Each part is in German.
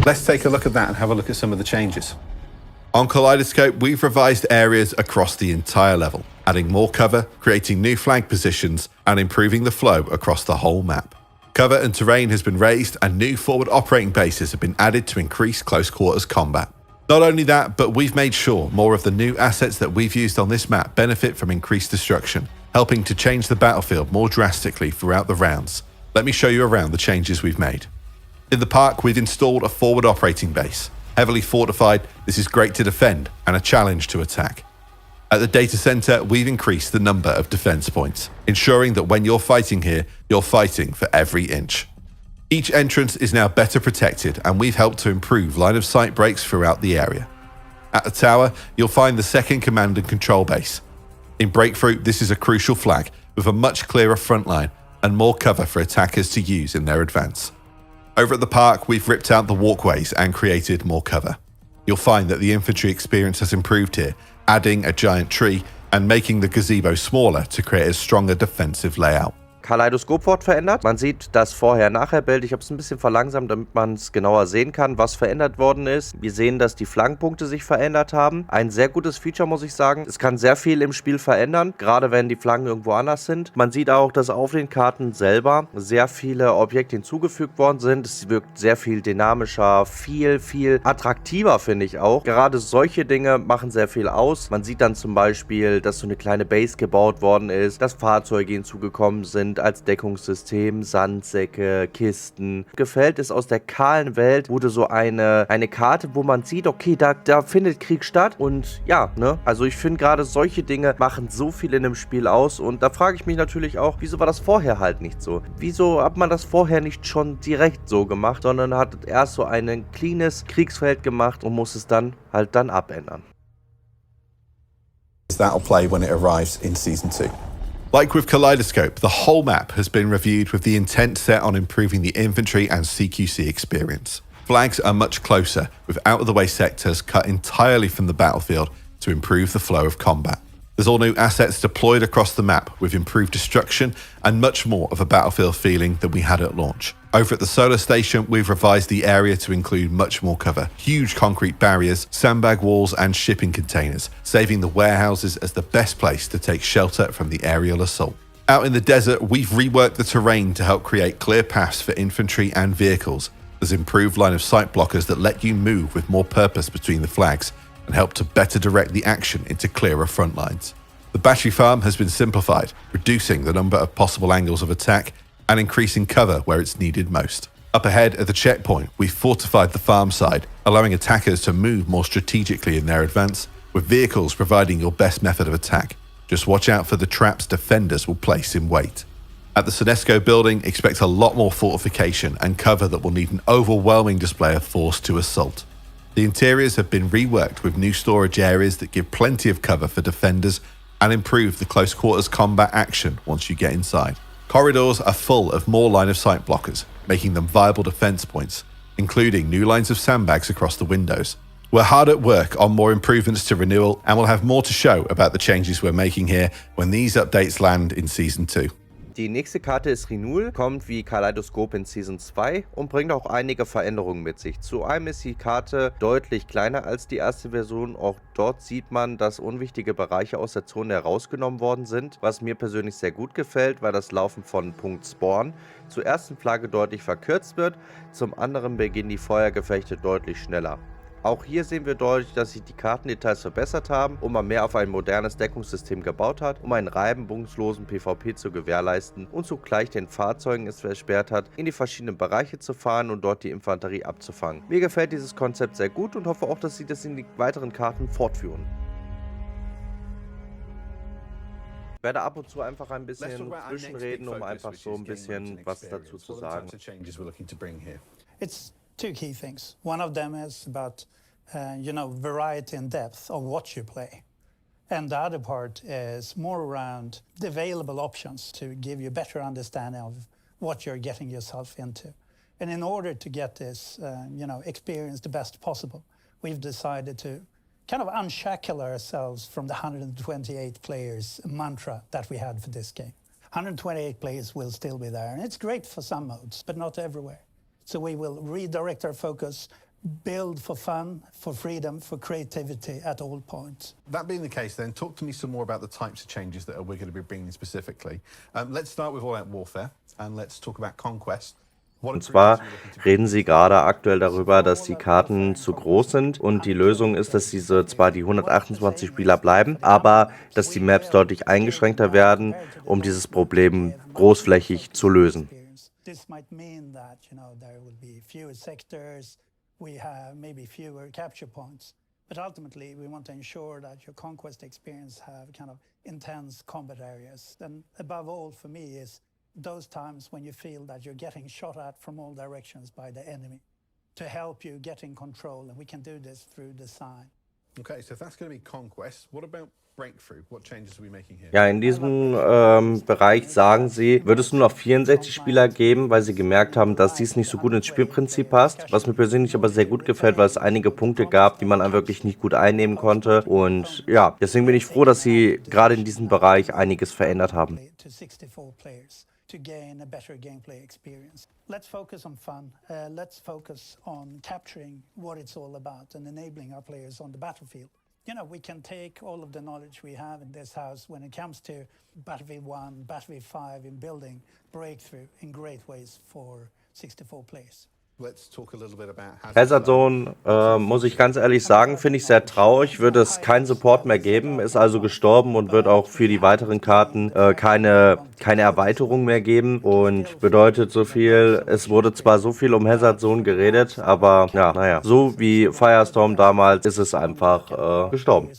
Let's take a look at that and have a look at some of the changes. On Kaleidoscope, we've revised areas across the entire level, adding more cover, creating new flag positions, and improving the flow across the whole map. Cover and terrain has been raised, and new forward operating bases have been added to increase close quarters combat. Not only that, but we've made sure more of the new assets that we've used on this map benefit from increased destruction, helping to change the battlefield more drastically throughout the rounds. Let me show you around the changes we've made. In the park, we've installed a forward operating base. Heavily fortified, this is great to defend and a challenge to attack. At the data center, we've increased the number of defense points, ensuring that when you're fighting here, you're fighting for every inch. Each entrance is now better protected, and we've helped to improve line of sight breaks throughout the area. At the tower, you'll find the second command and control base. In Breakthrough, this is a crucial flag with a much clearer front line and more cover for attackers to use in their advance. Over at the park, we've ripped out the walkways and created more cover. You'll find that the infantry experience has improved here, adding a giant tree and making the gazebo smaller to create a stronger defensive layout. Kaleidoskop wird verändert. Man sieht das Vorher-Nachher-Bild. Ich habe es ein bisschen verlangsamt, damit man es genauer sehen kann, was verändert worden ist. Wir sehen, dass die Flankenpunkte sich verändert haben. Ein sehr gutes Feature, muss ich sagen. Es kann sehr viel im Spiel verändern, gerade wenn die Flanken irgendwo anders sind. Man sieht auch, dass auf den Karten selber sehr viele Objekte hinzugefügt worden sind. Es wirkt sehr viel dynamischer, viel attraktiver, finde ich auch. Gerade solche Dinge machen sehr viel aus. Man sieht dann zum Beispiel, dass so eine kleine Base gebaut worden ist, dass Fahrzeuge hinzugekommen sind, als Deckungssystem, Sandsäcke, Kisten. Gefällt es aus der kahlen Welt, wurde so eine Karte, wo man sieht, okay, da findet Krieg statt und ja, ne, also ich finde gerade solche Dinge machen so viel in dem Spiel aus und da frage ich mich natürlich auch, wieso war das vorher halt nicht so? Wieso hat man das vorher nicht schon direkt so gemacht, sondern hat erst so ein cleanes Kriegsfeld gemacht und muss es dann halt abändern? That'll play when it arrives in Season 2. Like with Kaleidoscope, the whole map has been reviewed with the intent set on improving the infantry and CQC experience. Flags are much closer, with out-of-the-way sectors cut entirely from the battlefield to improve the flow of combat. There's all new assets deployed across the map with improved destruction and much more of a battlefield feeling than we had at launch. Over at the solar station, we've revised the area to include much more cover, huge concrete barriers, sandbag walls and shipping containers, saving the warehouses as the best place to take shelter from the aerial assault. Out in the desert, we've reworked the terrain to help create clear paths for infantry and vehicles. There's improved line of sight blockers that let you move with more purpose between the flags and help to better direct the action into clearer front lines. The battery farm has been simplified, reducing the number of possible angles of attack and increasing cover where it's needed most. Up ahead at the checkpoint, we've fortified the farm side, allowing attackers to move more strategically in their advance, with vehicles providing your best method of attack. Just watch out for the traps defenders will place in wait. At the Senesco building, expect a lot more fortification and cover that will need an overwhelming display of force to assault. The interiors have been reworked with new storage areas that give plenty of cover for defenders and improve the close quarters combat action once you get inside. Corridors are full of more line of sight blockers, making them viable defense points, including new lines of sandbags across the windows. We're hard at work on more improvements to Renewal, and we'll have more to show about the changes we're making here when these updates land in Season 2. Die nächste Karte ist Renewal, kommt wie Kaleidoskop in Season 2 und bringt auch einige Veränderungen mit sich. Zu einem ist die Karte deutlich kleiner als die erste Version. Auch dort sieht man, dass unwichtige Bereiche aus der Zone herausgenommen worden sind, was mir persönlich sehr gut gefällt, weil das Laufen von Punkt Spawn zur ersten Flagge deutlich verkürzt wird. Zum anderen beginnen die Feuergefechte deutlich schneller. Auch hier sehen wir deutlich, dass sich die Kartendetails verbessert haben und man mehr auf ein modernes Deckungssystem gebaut hat, um einen reibungslosen PvP zu gewährleisten und zugleich den Fahrzeugen es versperrt hat, in die verschiedenen Bereiche zu fahren und dort die Infanterie abzufangen. Mir gefällt dieses Konzept sehr gut und hoffe auch, dass sie das in die weiteren Karten fortführen. Ich werde ab und zu einfach ein bisschen zwischenreden, um einfach so ein bisschen was dazu zu sagen. It's two key things. One of them is about, variety and depth of what you play. And the other part is more around the available options to give you a better understanding of what you're getting yourself into. And in order to get this, experience the best possible, we've decided to kind of unshackle ourselves from the 128 players mantra that we had for this game. 128 players will still be there, and it's great for some modes, but not everywhere. So we will redirect our focus build for fun, for freedom, for creativity at all points. That being the case, then talk to me some more about the types of changes that we're going to be bringing specifically. Let's start with all-out warfare and let's talk about conquest. Und zwar reden sie gerade aktuell darüber, dass die Karten zu groß sind und die Lösung ist, dass diese zwar die 128 Spieler bleiben, aber dass die Maps deutlich eingeschränkter werden, um dieses Problem großflächig zu lösen. This might mean that, there will be fewer sectors, we have maybe fewer capture points, but ultimately we want to ensure that your conquest experience have kind of intense combat areas. And above all for me is those times when you feel that you're getting shot at from all directions by the enemy to help you get in control, and we can do this through design. Okay, so if that's going to be conquest, what about breakthrough? What changes are we making here? Ja, in diesem Bereich sagen sie, wird es nur noch 64 Spieler geben, weil sie gemerkt haben, dass dies nicht so gut ins Spielprinzip passt. Was mir persönlich aber sehr gut gefällt, weil es einige Punkte gab, die man dann wirklich nicht gut einnehmen konnte. Und ja, deswegen bin ich froh, dass sie gerade in diesem Bereich einiges verändert haben. To gain a better gameplay experience. Let's focus on fun. Let's focus on capturing what it's all about and enabling our players on the battlefield. We can take all of the knowledge we have in this house when it comes to Battlefield 1, Battlefield 5 in building breakthrough in great ways for 64 players. Hazard Zone, muss ich ganz ehrlich sagen, finde ich sehr traurig, wird es keinen Support mehr geben, ist also gestorben und wird auch für die weiteren Karten keine Erweiterung mehr geben und bedeutet so viel, es wurde zwar so viel um Hazard Zone geredet, aber ja, naja, so wie Firestorm damals ist es einfach gestorben.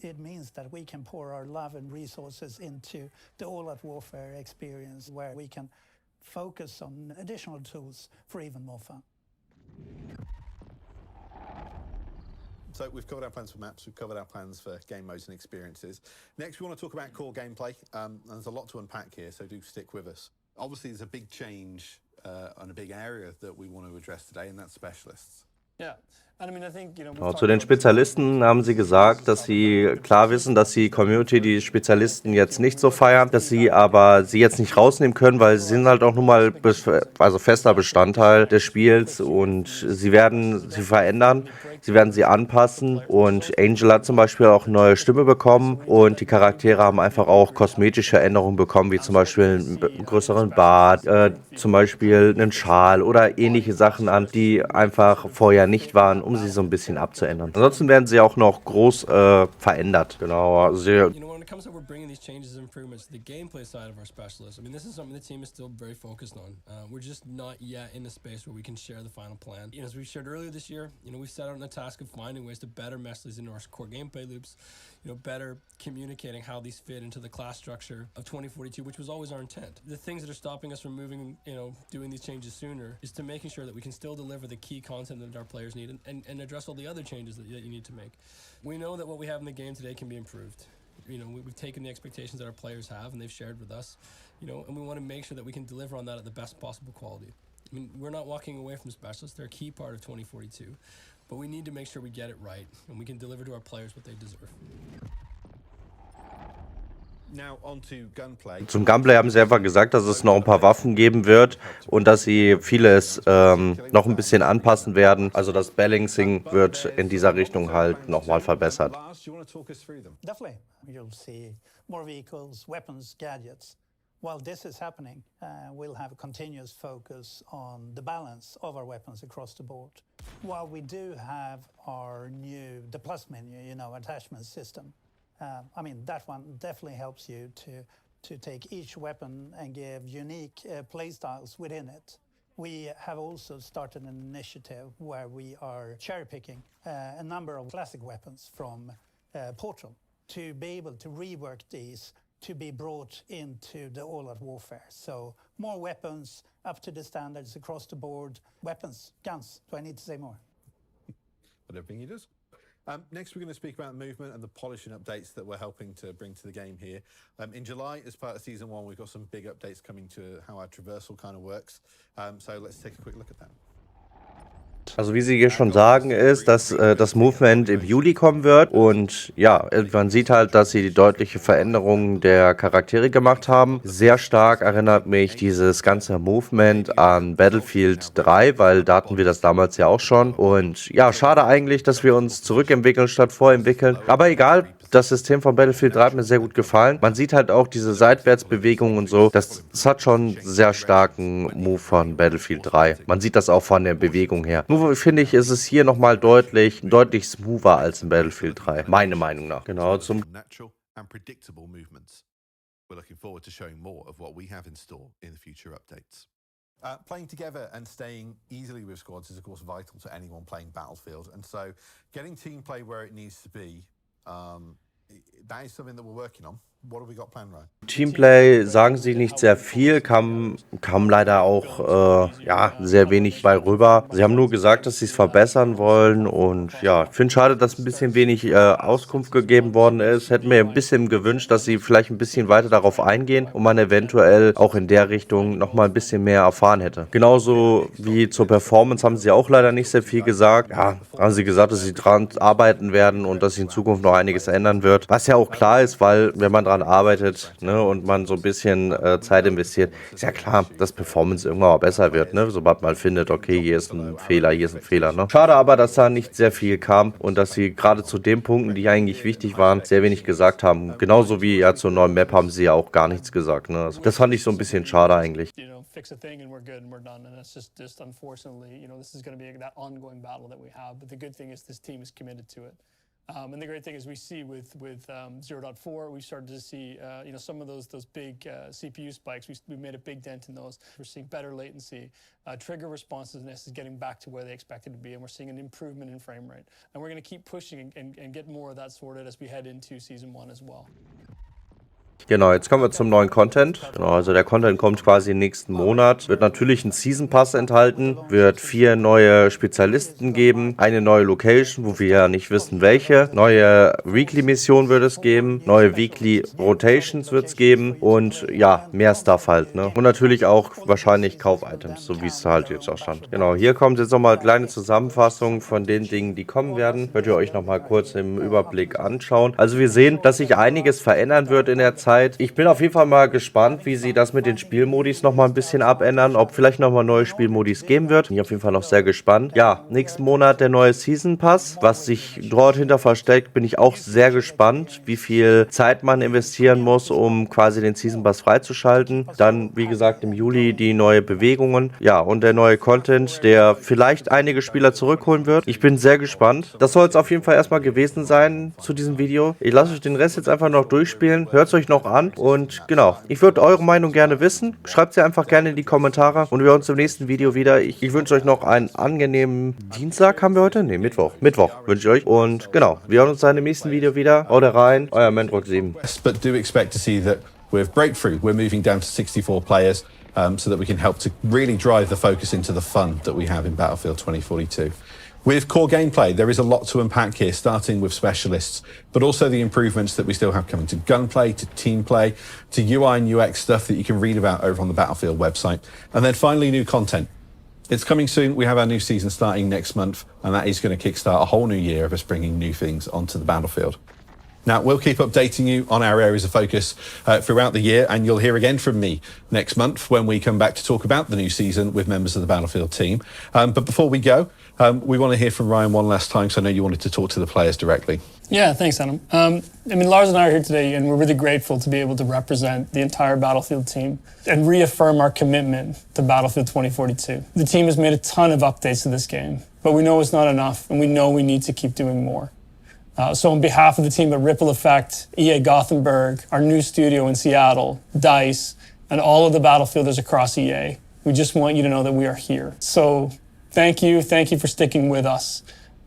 It means that we can pour our love and resources into the all-out warfare experience where we can focus on additional tools for even more fun. So we've covered our plans for maps, we've covered our plans for game modes and experiences. Next we want to talk about core gameplay. There's a lot to unpack here, so do stick with us. Obviously there's a big change and a big area that we want to address today, and that's specialists. Yeah. Zu den Spezialisten haben sie gesagt, dass sie klar wissen, dass die Community die Spezialisten jetzt nicht so feiert, dass sie aber sie jetzt nicht rausnehmen können, weil sie sind halt auch nun mal fester Bestandteil des Spiels und sie werden sie verändern, sie werden sie anpassen und Angel hat zum Beispiel auch eine neue Stimme bekommen und die Charaktere haben einfach auch kosmetische Änderungen bekommen, wie zum Beispiel einen größeren Bart, zum Beispiel einen Schal oder ähnliche Sachen an, die einfach vorher nicht waren, um sie so ein bisschen abzuändern. Ansonsten werden sie auch noch groß verändert. Genau, also when it comes to we're bringing these changes and improvements to the gameplay side of our specialists, this is something the team is still very focused on. We're just not yet in a space where we can share the final plan. As we shared earlier this year, we set out on the task of finding ways to better mesh these into our core gameplay loops, better communicating how these fit into the class structure of 2042, which was always our intent. The things that are stopping us from moving, doing these changes sooner is to making sure that we can still deliver the key content that our players need and address all the other changes that you need to make. We know that what we have in the game today can be improved. We've taken the expectations that our players have and they've shared with us, and we want to make sure that we can deliver on that at the best possible quality. We're not walking away from specialists. They're a key part of 2042, but we need to make sure we get it right and we can deliver to our players what they deserve. Zum Gunplay haben sie einfach gesagt, dass es noch ein paar Waffen geben wird und dass sie vieles noch ein bisschen anpassen werden. Also das Balancing wird in dieser Richtung halt nochmal verbessert. Definitely. You'll see more vehicles, weapons, gadgets. While this is happening, we'll have a continuous focus on the balance of our weapons across the board. While we do have the plus menu, attachment system, that one definitely helps you to take each weapon and give unique playstyles within it. We have also started an initiative where we are cherry-picking a number of classic weapons from Portal to be able to rework these to be brought into the all-out warfare. So more weapons up to the standards across the board. Weapons, guns. Do I need to say more? But everything he does. Next, we're going to speak about movement and the polishing updates that we're helping to bring to the game here. In July, as part of Season 1, we've got some big updates coming to how our traversal kind of works. So let's take a quick look at that. hat. Also wie sie hier schon sagen, ist, dass das Movement im Juli kommen wird. Und ja, man sieht halt, dass sie die deutliche Veränderung der Charaktere gemacht haben. Sehr stark erinnert mich dieses ganze Movement an Battlefield 3, weil da hatten wir das damals ja auch schon. Und ja, schade eigentlich, dass wir uns zurückentwickeln statt vorentwickeln. Aber egal. Das System von Battlefield 3 hat mir sehr gut gefallen. Man sieht halt auch diese Seitwärtsbewegungen und so. Das hat schon einen sehr starken Move von Battlefield 3. Man sieht das auch von der Bewegung her. Nur finde ich, ist es hier nochmal deutlich smoother als in Battlefield 3. Meine Meinung nach. Genau, zum natural and predictable movements. We're looking forward to showing more of what we have in store in the future updates. Playing together and staying easily with squads is of course vital to anyone playing Battlefield, and so getting team play where it needs to be, that is something that we're working on. What have we got planned, Ryan? Teamplay sagen sie nicht sehr viel, kam leider auch ja, sehr wenig bei rüber. Sie haben nur gesagt, dass sie es verbessern wollen und ja, ich finde schade, dass ein bisschen wenig Auskunft gegeben worden ist. Hätte mir ein bisschen gewünscht, dass sie vielleicht ein bisschen weiter darauf eingehen und man eventuell auch in der Richtung nochmal ein bisschen mehr erfahren hätte. Genauso wie zur Performance haben sie auch leider nicht sehr viel gesagt. Ja, haben sie gesagt, dass sie dran arbeiten werden und dass sich in Zukunft noch einiges ändern wird. Was ja auch klar ist, weil wenn man dran arbeitet, ne, und man so ein bisschen Zeit investiert, ist ja klar, dass Performance irgendwann mal besser wird, ne, sobald man findet, okay, hier ist ein Fehler, ne. Schade aber, dass da nicht sehr viel kam und dass sie gerade zu den Punkten, die eigentlich wichtig waren, sehr wenig gesagt haben. Genauso wie ja zur neuen Map haben sie ja auch gar nichts gesagt, ne. Also das fand ich so ein bisschen schade eigentlich. Fix a thing and we're good and we're done, and it's just unfortunately, this is going to be that ongoing battle that we have, but the good thing is this team is committed to it. And the great thing is we see with 0.4, we started to see some of those big CPU spikes. We made a big dent in those. We're seeing better latency. Trigger responsiveness is getting back to where they expected to be, and we're seeing an improvement in frame rate. And we're going to keep pushing and get more of that sorted as we head into Season 1 as well. Genau, jetzt kommen wir zum neuen Content. Genau, also der Content kommt quasi nächsten Monat. Wird natürlich ein Season Pass enthalten, wird 4 neue Spezialisten geben, eine neue Location, wo wir ja nicht wissen welche, neue Weekly Missionen wird es geben, neue Weekly Rotations wird es geben und ja, mehr Stuff halt, ne? Und natürlich auch wahrscheinlich Kauf-Items, so wie es halt jetzt auch stand. Genau, hier kommt jetzt nochmal eine kleine Zusammenfassung von den Dingen, die kommen werden. Könnt ihr euch nochmal kurz im Überblick anschauen. Also wir sehen, dass sich einiges verändern wird in der Zeit. Ich bin auf jeden Fall mal gespannt, wie sie das mit den Spielmodis nochmal ein bisschen abändern, ob vielleicht nochmal neue Spielmodis geben wird. Bin ich auf jeden Fall noch sehr gespannt. Ja, nächsten Monat der neue Season Pass. Was sich dort hinter versteckt, bin ich auch sehr gespannt, wie viel Zeit man investieren muss, um quasi den Season Pass freizuschalten. Dann, wie gesagt, im Juli die neue Bewegungen. Ja, und der neue Content, der vielleicht einige Spieler zurückholen wird. Ich bin sehr gespannt. Das soll es auf jeden Fall erstmal gewesen sein zu diesem Video. Ich lasse euch den Rest jetzt einfach noch durchspielen. Hört es euch noch an und genau, ich würde eure Meinung gerne wissen. Schreibt sie einfach gerne in die Kommentare und wir hören uns im nächsten Video wieder. Ich wünsche euch noch einen angenehmen Dienstag haben wir heute? Ne, Mittwoch. Mittwoch wünsche ich euch und genau, wir hören uns dann im nächsten Video wieder. Haut rein, euer Mendrock7. But do expect to see that with Breakthrough, we're moving down to 64 players so that we can help to really drive the focus into the fun that we have in Battlefield 2042. With core gameplay, there is a lot to unpack here, starting with specialists, but also the improvements that we still have coming to gunplay, to team play, to UI and UX stuff that you can read about over on the Battlefield website. And then finally, new content. It's coming soon. We have our new season starting next month, and that is going to kickstart a whole new year of us bringing new things onto the Battlefield. Now, we'll keep updating you on our areas of focus throughout the year, and you'll hear again from me next month when we come back to talk about the new season with members of the Battlefield team. But before we go, we want to hear from Ryan one last time, because I know you wanted to talk to the players directly. Yeah, thanks, Adam. Lars and I are here today, and we're really grateful to be able to represent the entire Battlefield team and reaffirm our commitment to Battlefield 2042. The team has made a ton of updates to this game, but we know it's not enough, and we know we need to keep doing more. So on behalf of the team at Ripple Effect, EA Gothenburg, our new studio in Seattle, DICE, and all of the Battlefielders across EA, we just want you to know that we are here. So thank you for sticking with us.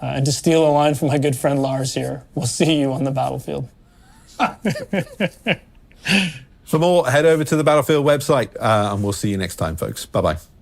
And to steal a line from my good friend Lars here, we'll see you on the battlefield. For more, head over to the Battlefield website, and we'll see you next time, folks. Bye-bye.